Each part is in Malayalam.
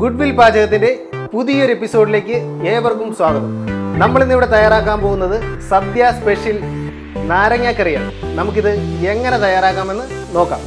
ഗുഡ്വിൽ പാചകത്തിന്റെ പുതിയൊരു എപ്പിസോഡിലേക്ക് ഏവർക്കും സ്വാഗതം. നമ്മൾ ഇന്നിവിടെ തയ്യാറാക്കാൻ പോകുന്നത് സദ്യ സ്പെഷ്യൽ നാരങ്ങ കറിയാണ്. നമുക്കിത് എങ്ങനെ തയ്യാറാക്കാമെന്ന് നോക്കാം.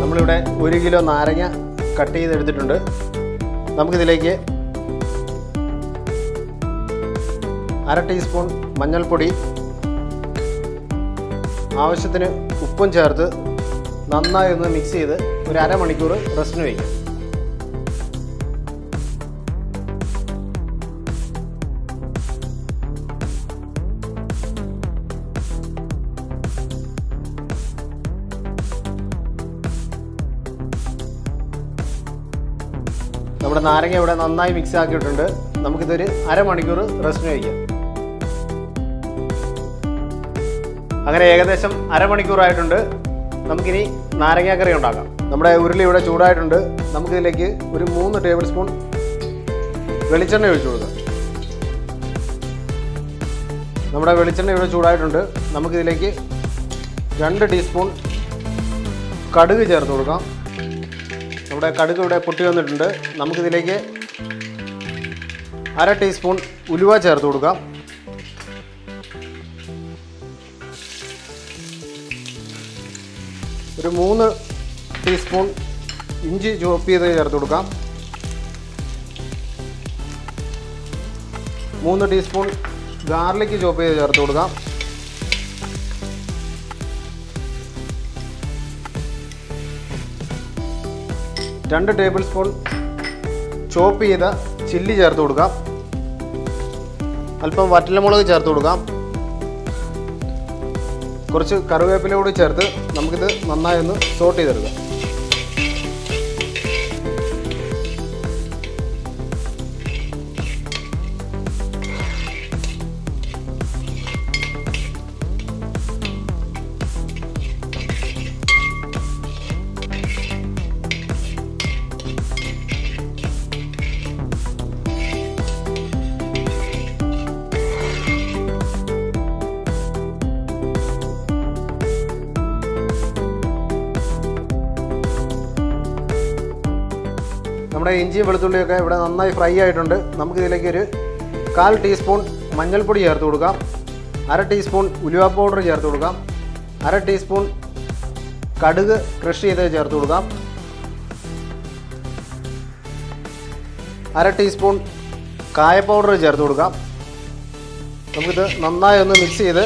നമ്മളിവിടെ 1 കിലോ നാരങ്ങ കട്ട് ചെയ്തെടുത്തിട്ടുണ്ട്. നമുക്കിതിലേക്ക് 1/2 ടീസ്പൂൺ മഞ്ഞൾപ്പൊടി, ആവശ്യത്തിന് ഉപ്പും ചേർത്ത് നന്നായി ഒന്ന് മിക്സ് ചെയ്ത് ഒരു അരമണിക്കൂർ റെസ്റ്റിന് വയ്ക്കും. നമ്മുടെ നാരങ്ങ ഇവിടെ നന്നായി മിക്സ് ആക്കിയിട്ടുണ്ട്. നമുക്കിതൊരു അരമണിക്കൂർ റെസ്റ്റിന് വയ്ക്കാം. അങ്ങനെ ഏകദേശം അരമണിക്കൂറായിട്ടുണ്ട്. നമുക്കിനി നാരങ്ങാക്കറി ഉണ്ടാക്കാം. നമ്മുടെ ഉരുളി ഇവിടെ ചൂടായിട്ടുണ്ട്. നമുക്കിതിലേക്ക് ഒരു 3 ടേബിൾ സ്പൂൺ വെളിച്ചെണ്ണ ഒഴിച്ചു കൊടുക്കാം. നമ്മുടെ വെളിച്ചെണ്ണ ഇവിടെ ചൂടായിട്ടുണ്ട്. നമുക്കിതിലേക്ക് 2 ടീസ്പൂൺ കടുക് ചേർത്ത് കൊടുക്കാം. നമ്മുടെ കടുക് ഇവിടെ പൊട്ടി വന്നിട്ടുണ്ട്. നമുക്കിതിലേക്ക് 1/2 ടീസ്പൂൺ ഉലുവ ചേർത്ത് കൊടുക്കാം. ഒരു 3 ടീസ്പൂൺ ഇഞ്ചി ചോപ്പ് ചെയ്ത് ചേർത്ത് കൊടുക്കാം. 3 ടീസ്പൂൺ ഗാർലിക് ചോപ്പ് ചെയ്ത് ചേർത്ത് കൊടുക്കാം. 2 ടേബിൾ സ്പൂൺ ചോപ്പ് ചെയ്ത ചില്ലി ചേർത്ത് കൊടുക്കാം. അല്പം വറ്റൽമുളക് ചേർത്ത് കൊടുക്കാം. കുറച്ച് കറിവേപ്പില കൂടി ചേർത്ത് നമുക്കിത് നന്നായി ഒന്ന് സോട്ട് ചെയ്തെടുക്കാം. നമ്മുടെ ഇഞ്ചിയും വെളുത്തുള്ളിയൊക്കെ ഇവിടെ നന്നായി ഫ്രൈ ആയിട്ടുണ്ട്. നമുക്കിതിലേക്ക് ഒരു 1/4 ടീസ്പൂൺ മഞ്ഞൾപ്പൊടി ചേർത്ത് കൊടുക്കാം. 1/2 ടീസ്പൂൺ ഉലുവ പൗഡർ ചേർത്ത് കൊടുക്കാം. 1/2 ടീസ്പൂൺ കടുക് ക്രഷ് ചെയ്ത് ചേർത്ത് കൊടുക്കാം. 1/2 ടീസ്പൂൺ കായ പൗഡർ ചേർത്ത് കൊടുക്കാം. നമുക്കിത് നന്നായി ഒന്ന് മിക്സ് ചെയ്ത്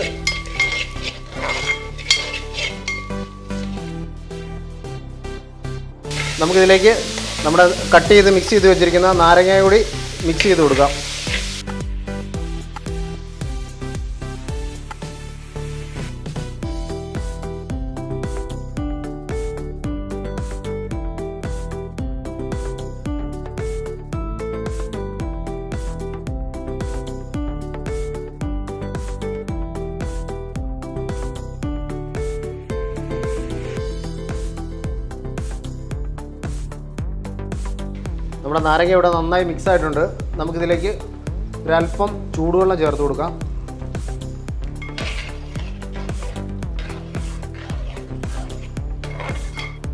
നമുക്കിതിലേക്ക് നമ്മുടെ കട്ട് ചെയ്ത് മിക്സ് ചെയ്ത് വെച്ചിരിക്കുന്ന നാരങ്ങ കൂടി മിക്സ് ചെയ്ത് കൊടുക്കാം. നമ്മുടെ നാരങ്ങ ഇവിടെ നന്നായി മിക്സ് ആയിട്ടുണ്ട്. നമുക്കിതിലേക്ക് ഒരല്പം ചൂടുവെള്ളം ചേർത്ത് കൊടുക്കാം.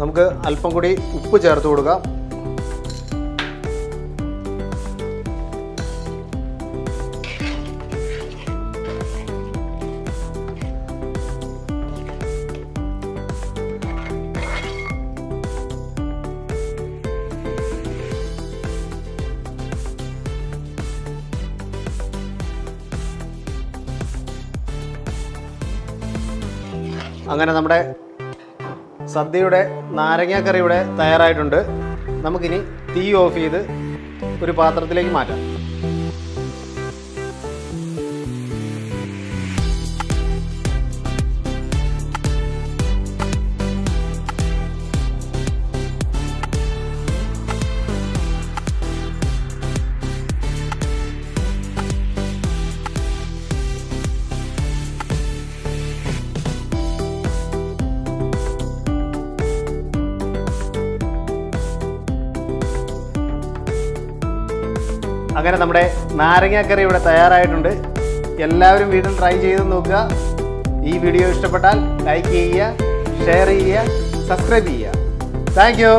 നമുക്ക് അല്പം കൂടി ഉപ്പ് ചേർത്ത് കൊടുക്കാം. അങ്ങനെ നമ്മുടെ സദ്യയുടെ നാരങ്ങാക്കറി ഇവിടെ തയ്യാറായിട്ടുണ്ട്. നമുക്കിനി തീ ഓഫ് ചെയ്ത് ഒരു പാത്രത്തിലേക്ക് മാറ്റാം. അങ്ങനെ നമ്മുടെ നാരങ്ങാക്കറി ഇവിടെ തയ്യാറായിട്ടുണ്ട്. എല്ലാവരും വീട്ടിൽ ട്രൈ ചെയ്ത് നോക്കുക. ഈ വീഡിയോ ഇഷ്ടപ്പെട്ടാൽ ലൈക്ക് ചെയ്യുക, ഷെയർ ചെയ്യുക, സബ്സ്ക്രൈബ് ചെയ്യുക. Thank you.